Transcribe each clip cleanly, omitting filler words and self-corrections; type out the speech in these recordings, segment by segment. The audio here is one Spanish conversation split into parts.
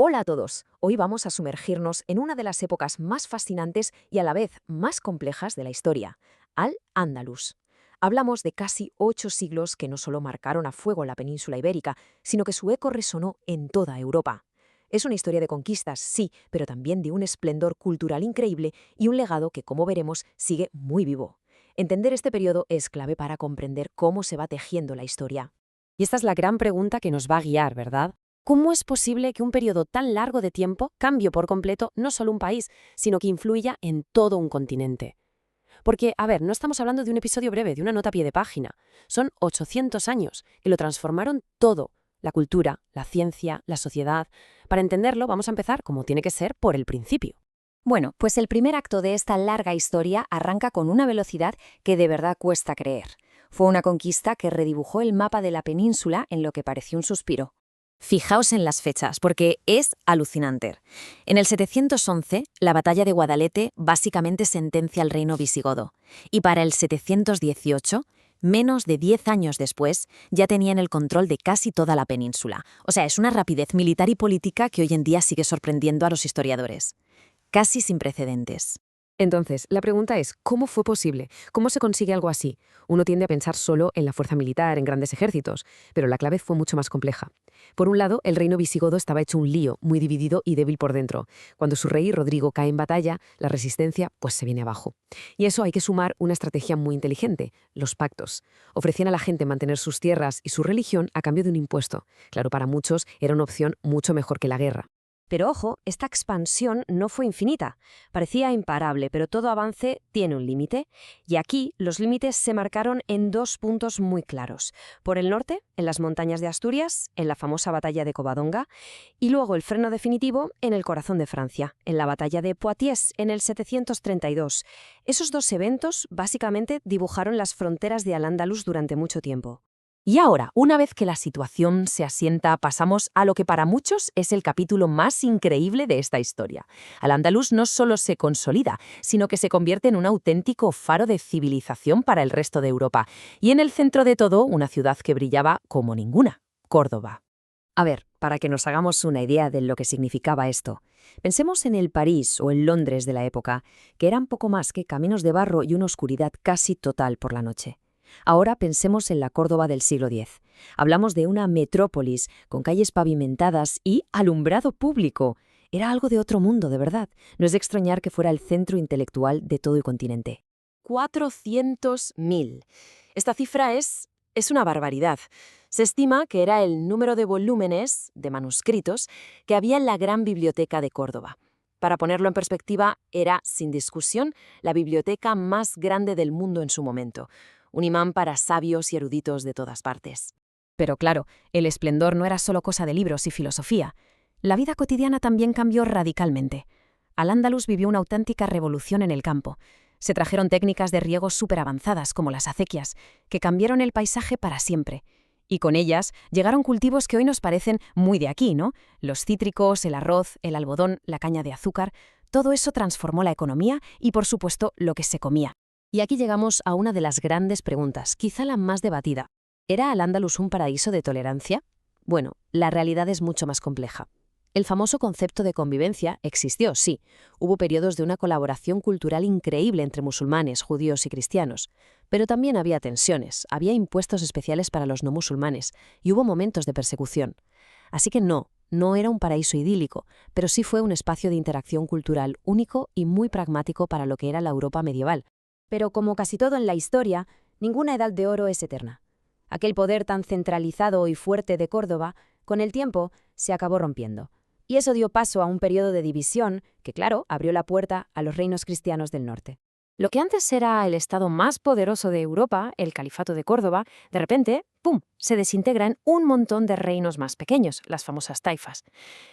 Hola a todos. Hoy vamos a sumergirnos en una de las épocas más fascinantes y a la vez más complejas de la historia, Al-Ándalus. Hablamos de casi 8 siglos que no solo marcaron a fuego la península ibérica, sino que su eco resonó en toda Europa. Es una historia de conquistas, sí, pero también de un esplendor cultural increíble y un legado que, como veremos, sigue muy vivo. Entender este periodo es clave para comprender cómo se va tejiendo la historia. Y esta es la gran pregunta que nos va a guiar, ¿verdad? ¿Cómo es posible que un periodo tan largo de tiempo cambie por completo no solo un país, sino que influya en todo un continente? Porque, a ver, no estamos hablando de un episodio breve, de una nota a pie de página. Son 800 años que lo transformaron todo: la cultura, la ciencia, la sociedad. Para entenderlo, vamos a empezar, como tiene que ser, por el principio. Bueno, pues el primer acto de esta larga historia arranca con una velocidad que de verdad cuesta creer. Fue una conquista que redibujó el mapa de la península en lo que pareció un suspiro. Fijaos en las fechas, porque es alucinante. En el 711, la batalla de Guadalete básicamente sentencia al reino visigodo, y para el 718, menos de 10 años después, ya tenían el control de casi toda la península. O sea, es una rapidez militar y política que hoy en día sigue sorprendiendo a los historiadores. Casi sin precedentes. Entonces, la pregunta es, ¿cómo fue posible? ¿Cómo se consigue algo así? Uno tiende a pensar solo en la fuerza militar, en grandes ejércitos, pero la clave fue mucho más compleja. Por un lado, el reino visigodo estaba hecho un lío, muy dividido y débil por dentro. Cuando su rey, Rodrigo, cae en batalla, la resistencia pues se viene abajo. Y eso hay que sumar una estrategia muy inteligente: los pactos. Ofrecían a la gente mantener sus tierras y su religión a cambio de un impuesto. Claro, para muchos era una opción mucho mejor que la guerra. Pero ojo, esta expansión no fue infinita. Parecía imparable, pero todo avance tiene un límite. Y aquí los límites se marcaron en dos puntos muy claros. Por el norte, en las montañas de Asturias, en la famosa batalla de Covadonga, y luego el freno definitivo en el corazón de Francia, en la batalla de Poitiers, en el 732. Esos dos eventos básicamente dibujaron las fronteras de Al-Ándalus durante mucho tiempo. Y ahora, una vez que la situación se asienta, pasamos a lo que para muchos es el capítulo más increíble de esta historia. Al-Ándalus no solo se consolida, sino que se convierte en un auténtico faro de civilización para el resto de Europa. Y en el centro de todo, una ciudad que brillaba como ninguna: Córdoba. A ver, para que nos hagamos una idea de lo que significaba esto, pensemos en el París o el Londres de la época, que eran poco más que caminos de barro y una oscuridad casi total por la noche. Ahora pensemos en la Córdoba del siglo X. Hablamos de una metrópolis con calles pavimentadas y alumbrado público. Era algo de otro mundo, de verdad. No es de extrañar que fuera el centro intelectual de todo el continente. 400.000. Esta cifra es una barbaridad. Se estima que era el número de volúmenes, de manuscritos, que había en la gran biblioteca de Córdoba. Para ponerlo en perspectiva, era, sin discusión, la biblioteca más grande del mundo en su momento. Un imán para sabios y eruditos de todas partes. Pero claro, el esplendor no era solo cosa de libros y filosofía. La vida cotidiana también cambió radicalmente. Al-Ándalus vivió una auténtica revolución en el campo. Se trajeron técnicas de riego súper avanzadas, como las acequias, que cambiaron el paisaje para siempre. Y con ellas llegaron cultivos que hoy nos parecen muy de aquí, ¿no? Los cítricos, el arroz, el algodón, la caña de azúcar. Todo eso transformó la economía y, por supuesto, lo que se comía. Y aquí llegamos a una de las grandes preguntas, quizá la más debatida. ¿Era Al-Ándalus un paraíso de tolerancia? Bueno, la realidad es mucho más compleja. El famoso concepto de convivencia existió, sí. Hubo periodos de una colaboración cultural increíble entre musulmanes, judíos y cristianos. Pero también había tensiones, había impuestos especiales para los no musulmanes y hubo momentos de persecución. Así que no era un paraíso idílico, pero sí fue un espacio de interacción cultural único y muy pragmático para lo que era la Europa medieval. Pero como casi todo en la historia, ninguna edad de oro es eterna. Aquel poder tan centralizado y fuerte de Córdoba, con el tiempo, se acabó rompiendo. Y eso dio paso a un periodo de división que, claro, abrió la puerta a los reinos cristianos del norte. Lo que antes era el estado más poderoso de Europa, el Califato de Córdoba, de repente, ¡pum!, se desintegra en un montón de reinos más pequeños, las famosas taifas.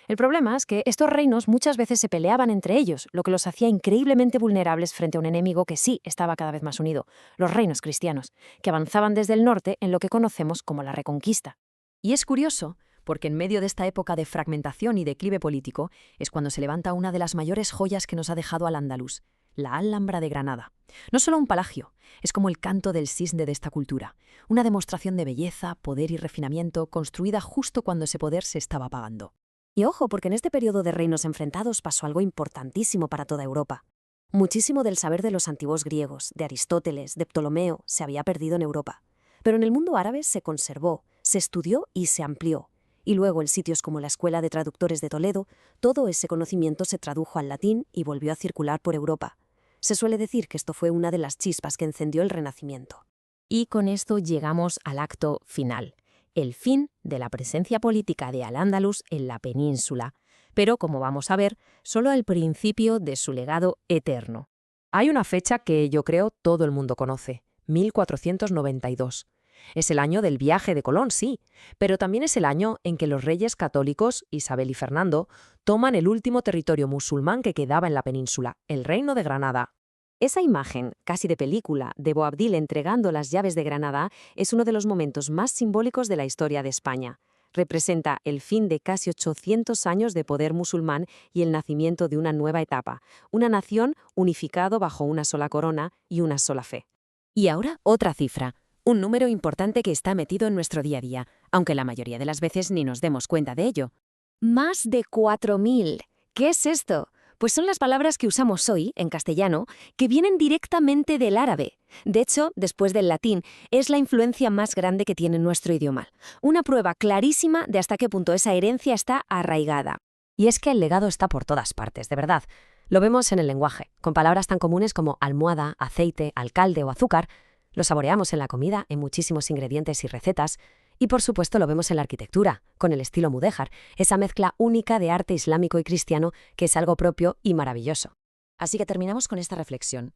El problema es que estos reinos muchas veces se peleaban entre ellos, lo que los hacía increíblemente vulnerables frente a un enemigo que sí estaba cada vez más unido: los reinos cristianos, que avanzaban desde el norte en lo que conocemos como la Reconquista. Y es curioso, porque en medio de esta época de fragmentación y declive político es cuando se levanta una de las mayores joyas que nos ha dejado Al-Ándalus: la Alhambra de Granada. No solo un palacio, es como el canto del cisne de esta cultura, una demostración de belleza, poder y refinamiento construida justo cuando ese poder se estaba apagando. Y ojo, porque en este periodo de reinos enfrentados pasó algo importantísimo para toda Europa. Muchísimo del saber de los antiguos griegos, de Aristóteles, de Ptolomeo, se había perdido en Europa. Pero en el mundo árabe se conservó, se estudió y se amplió. Y luego en sitios como la Escuela de Traductores de Toledo, todo ese conocimiento se tradujo al latín y volvió a circular por Europa. Se suele decir que esto fue una de las chispas que encendió el Renacimiento. Y con esto llegamos al acto final, el fin de la presencia política de Al-Ándalus en la península, pero como vamos a ver, solo el principio de su legado eterno. Hay una fecha que yo creo todo el mundo conoce, 1492. Es el año del viaje de Colón, sí, pero también es el año en que los reyes católicos, Isabel y Fernando, toman el último territorio musulmán que quedaba en la península, el Reino de Granada. Esa imagen, casi de película, de Boabdil entregando las llaves de Granada es uno de los momentos más simbólicos de la historia de España. Representa el fin de casi 800 años de poder musulmán y el nacimiento de una nueva etapa, una nación unificado bajo una sola corona y una sola fe. Y ahora otra cifra, un número importante que está metido en nuestro día a día, aunque la mayoría de las veces ni nos demos cuenta de ello. Más de 4.000. ¿Qué es esto? Pues son las palabras que usamos hoy, en castellano, que vienen directamente del árabe. De hecho, después del latín, es la influencia más grande que tiene nuestro idioma. Una prueba clarísima de hasta qué punto esa herencia está arraigada. Y es que el legado está por todas partes, de verdad. Lo vemos en el lenguaje, con palabras tan comunes como almohada, aceite, alcalde o azúcar. Lo saboreamos en la comida, en muchísimos ingredientes y recetas. Y por supuesto lo vemos en la arquitectura, con el estilo mudéjar, esa mezcla única de arte islámico y cristiano que es algo propio y maravilloso. Así que terminamos con esta reflexión.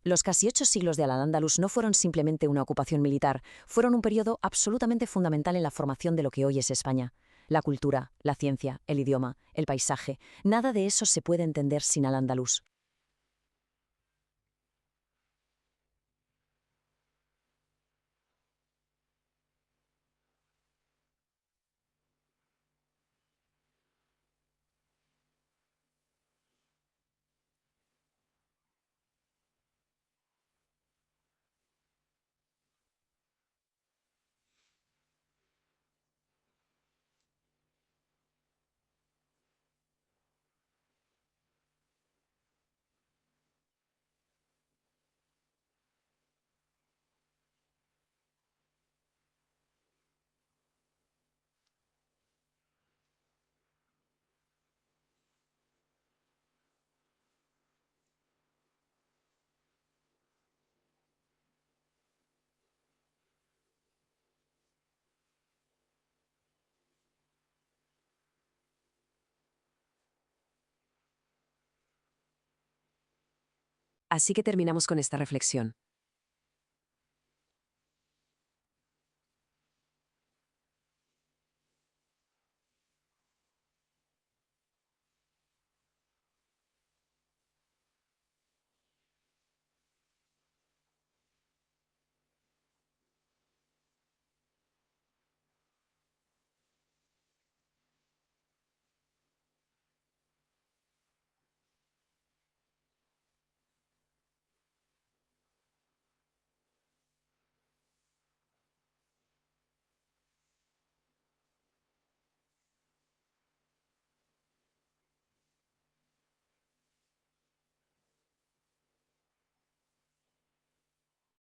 Los casi 8 siglos de Al-Ándalus no fueron simplemente una ocupación militar, fueron un periodo absolutamente fundamental en la formación de lo que hoy es España. La cultura, la ciencia, el idioma, el paisaje, nada de eso se puede entender sin Al-Ándalus. Así que terminamos con esta reflexión.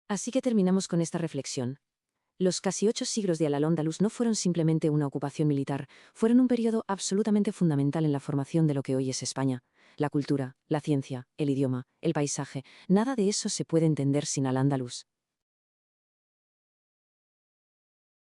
Así que terminamos con esta reflexión. Los casi 8 siglos de Al-Ándalus no fueron simplemente una ocupación militar, fueron un periodo absolutamente fundamental en la formación de lo que hoy es España. La cultura, la ciencia, el idioma, el paisaje, nada de eso se puede entender sin Al-Ándalus.